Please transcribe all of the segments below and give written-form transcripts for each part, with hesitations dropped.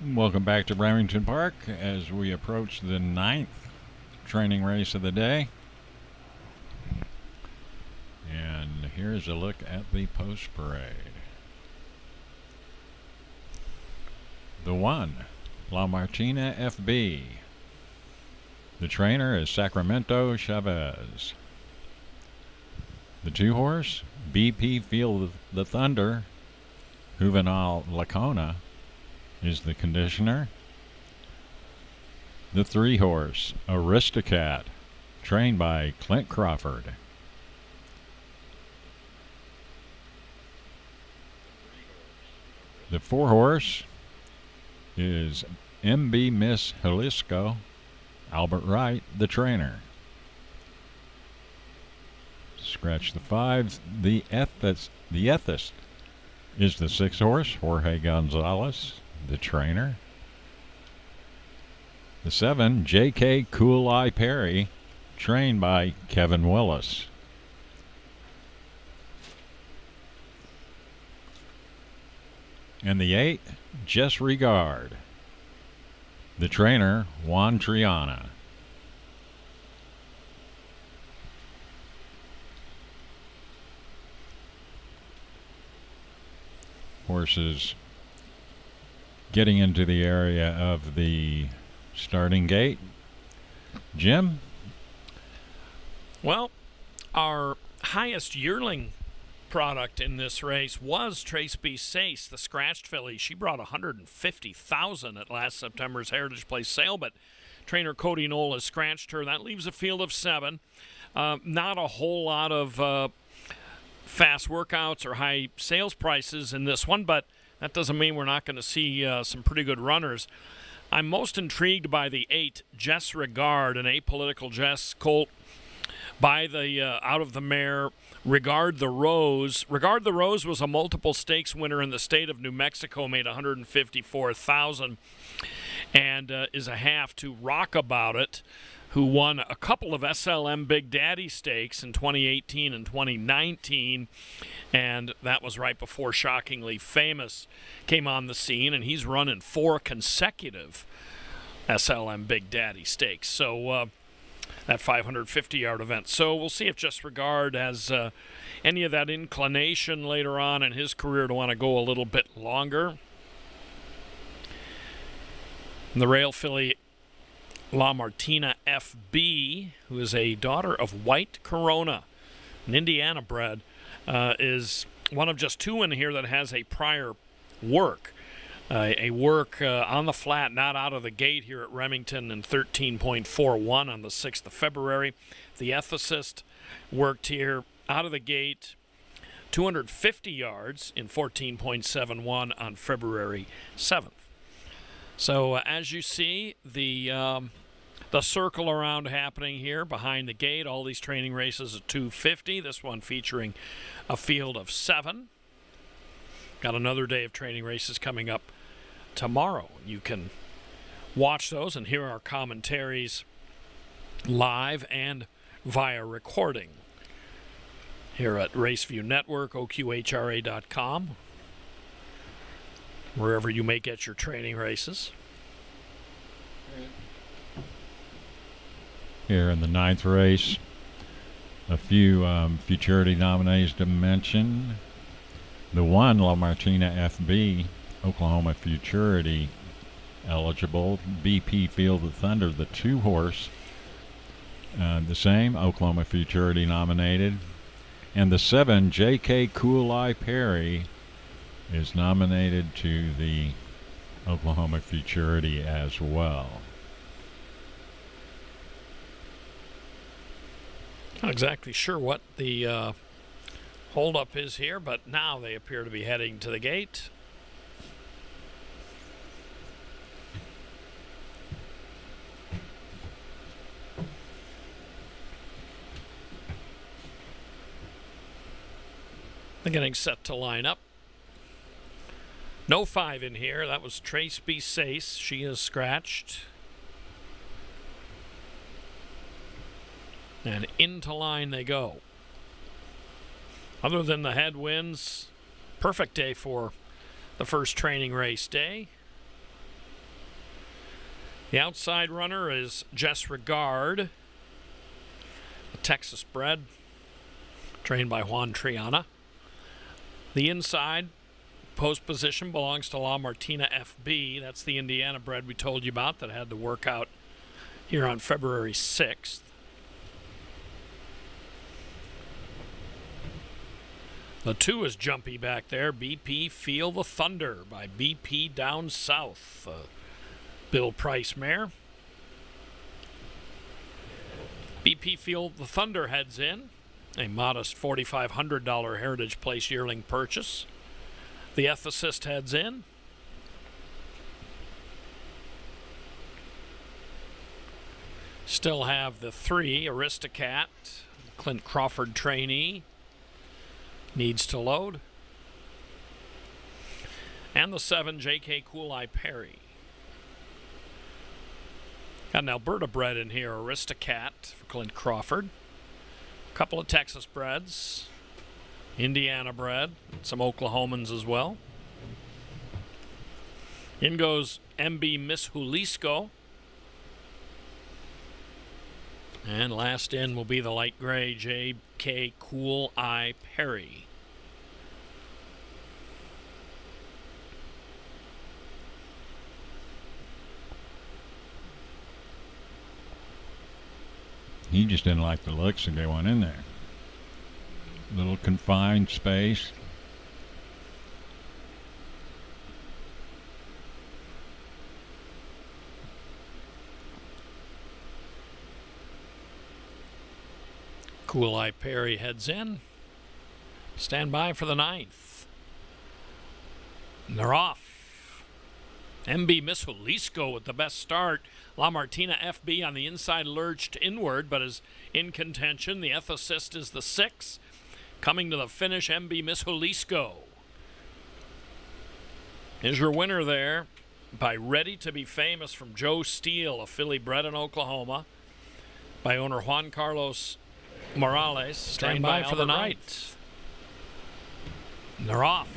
Welcome back to Remington Park as we approach the 9th training race of the day. And here's a look at the post parade. The 1, La Martina FB. The trainer is Sacramento Chavez. The 2 horse, BP Feel the Thunder, Juvenal Lacona, is the conditioner. The 3 horse, Aristocat, trained by Clint Crawford. The 4 horse is MB Miss Jalisco, Albert Wright, the trainer. Scratch the 5. The Ethist is the 6 horse, Jorge Gonzalez, the trainer. The 7, J.K. Cool Eye Perry, trained by Kevin Willis. And the 8, Just Regard, the trainer, Juan Triana. Horses getting into the area of the starting gate. Jim? Well, our highest yearling product in this race was Trace B. Sace, the scratched filly. She brought $150,000 at last September's Heritage Place sale, but trainer Cody Knoll has scratched her. That leaves a field of 7. Not a whole lot of fast workouts or high sales prices in this one, but that doesn't mean we're not going to see some pretty good runners. I'm most intrigued by the 8, Jess Regard, an apolitical Jess colt by the out of the mare Regard the Rose. Regard the Rose was a multiple stakes winner in the state of New Mexico, made $154,000, and is a half to Rock About It, who won a couple of SLM Big Daddy stakes in 2018 and 2019, and that was right before Shockingly Famous came on the scene, and he's running 4 consecutive SLM Big Daddy stakes. So that 550-yard event. So we'll see if Just Regard has any of that inclination later on in his career to want to go a little bit longer. And the rail filly La Martina FB, who is a daughter of White Corona, an Indiana bred, is one of just 2 in here that has a prior work. A work on the flat, not out of the gate here at Remington in 13.41 on the 6th of February. The ethicist worked here out of the gate 250 yards in 14.71 on February 7th. So as you see, the circle around happening here behind the gate, all these training races at 250, this one featuring a field of 7. Got another day of training races coming up tomorrow. You can watch those and hear our commentaries live and via recording here at RaceView Network, OQHRA.com, wherever you may get your training races. Here in the 9th race, a few futurity nominees to mention. The 1, La Martina FB, Oklahoma Futurity eligible. BP Field of Thunder, the 2 horse, the same, Oklahoma Futurity nominated. And the 7, J.K. Cool Eye Perry, is nominated to the Oklahoma Futurity as well. Not exactly sure what the holdup is here, but now they appear to be heading to the gate. They're getting set to line up. No 5 in here. That was Trace B. Sace. She is scratched. And into line they go. Other than the headwinds, perfect day for the first training race day. The outside runner is Jess Regard, a Texas bred, trained by Juan Triana. The inside post position belongs to La Martina FB. That's the Indiana bred we told you about that had the workout here on February 6th. The 2 is jumpy back there. BP Feel the Thunder by BP Down South. Bill Price mare. BP Feel the Thunder heads in. A modest $4,500 Heritage Place yearling purchase. The Ethicist heads in. Still have the 3, Aristocat, Clint Crawford trainee. Needs to load. And the 7, J.K. Cool Eye Perry. Got an Alberta bred in here, Aristocat for Clint Crawford. A couple of Texas breds. Indiana bred. Some Oklahomans as well. In goes MB Miss Jalisco. And last in will be the light gray J.K. Cool Eye Perry. He just didn't like the looks of going in there. Little confined space. Cool Eye Perry heads in. Stand by for the 9th. And they're off. MB Miss Jalisco with the best start. La Martina FB on the inside lurched inward, but is in contention. The Ethicist is the 6. Coming to the finish, MB Miss Jalisco. Is your winner there by Ready to Be Famous from Joe Steele, a filly bred in Oklahoma, by owner Juan Carlos Morales. Stand by for the 9th. And they're off.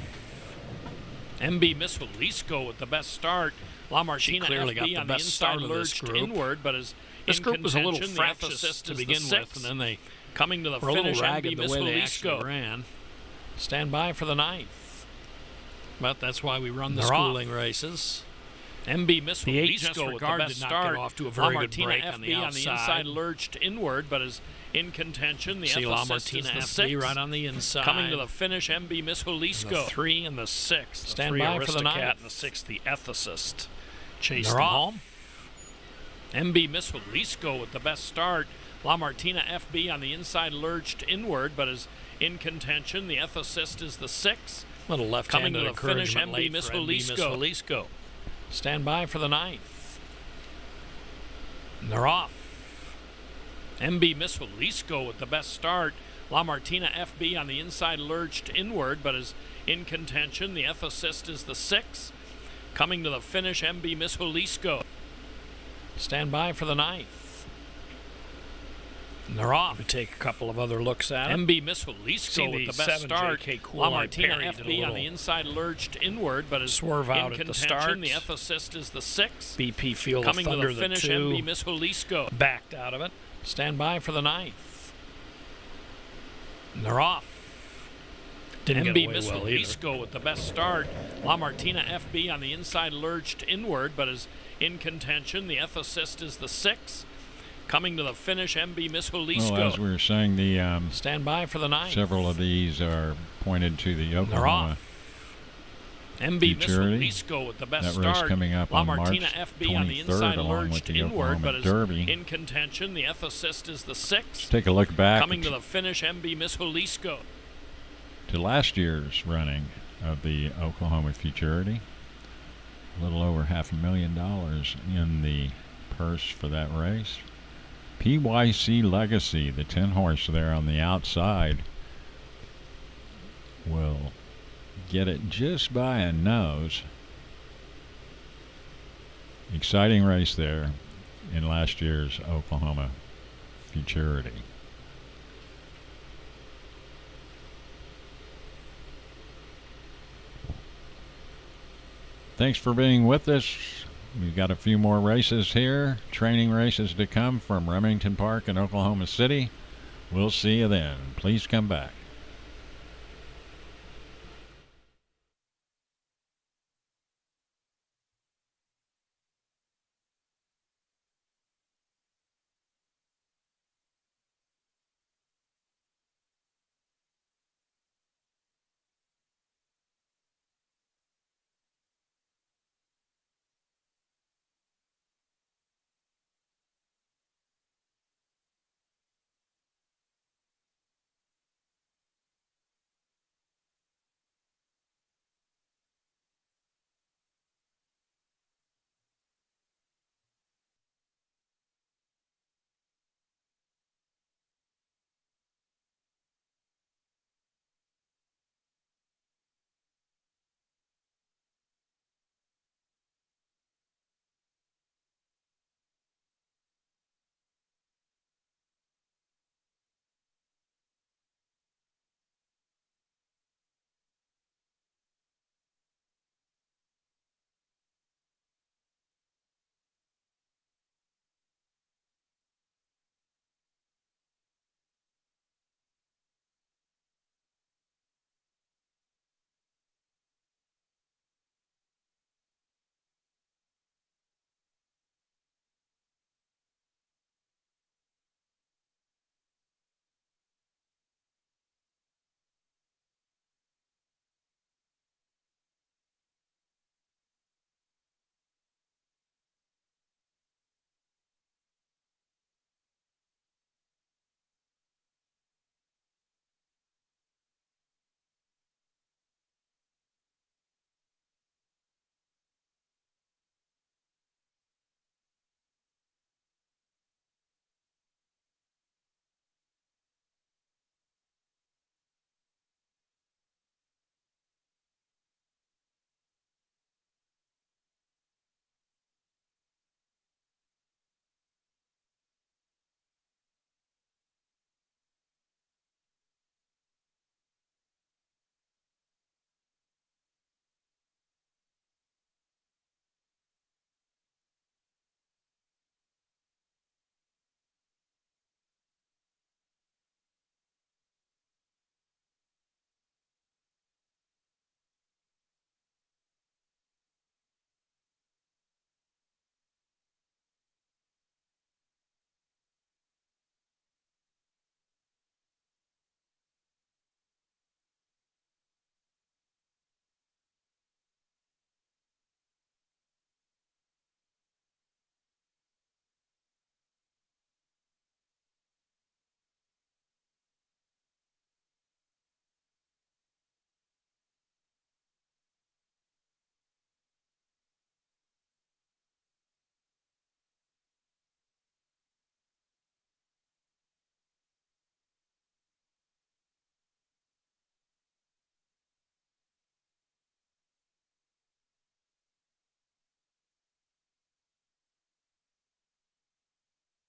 MB Miss Jalisco with the best start. La Martina FB on the inside lurched inward, but is this group was a little fractious to begin with, and then they coming to the finish. MB Miss Jalisco ran. Stand by for the 9th. But that's why we run the schooling races. MB Miss Jalisco with the best start. Off to a very good break on the inside lurched inward, but is in contention. The La Martina FB right on the inside. Coming to the finish, MB Miss Jalisco. The 3 and the 6. Stand by for the 9th. And the 6, the Ethicist. Chased them home. MB Miss Jalisco with the best start. La Martina FB on the inside lurched inward, but is in contention. The Ethicist is the 6. Little left-handed coming to the finish, MB Miss Jalisco. Stand by for the 9th. And they're off. MB Miss Jalisco with the best start. La Martina FB on the inside lurched inward, but is in contention. The Ethicist is the 6. Coming to the finish, MB Miss Jalisco. Stand by for the 9th. And they're off. We take a couple of other looks at it. MB Miss Jalisco with the best start. La Martina FB on the inside lurched inward, but is swerve out at the start. The Ethicist is the 6. BP Feel the Thunder, coming to the finish, MB Miss Jalisco. Backed out of it. Stand by for the 9th. And they're off. Didn't MB Miss Jalisco with the best start. La Martina FB on the inside lurched inward, but is in contention. The Ethicist is the 6. Coming to the finish, MB Miss Jalisco. Well, as we were saying, the stand by for the 9th. Several of these are pointed to the Oklahoma MB Miss Jalisco with the best that race start. Coming up La on Martina March FB on the inside 23rd, along with lurched the inward, Oklahoma but is Derby. in contention. The Ethicist is the 6. Let's take a look back Coming to the finish, MB Miss Jalisco. To last year's running of the Oklahoma Futurity. A little over $500,000 in the purse for that race. PYC Legacy, the 10 horse there on the outside, will get it just by a nose. Exciting race there in last year's Oklahoma Futurity. Thanks for being with us. We've got a few more races here, training races to come from Remington Park in Oklahoma City. We'll see you then. Please come back.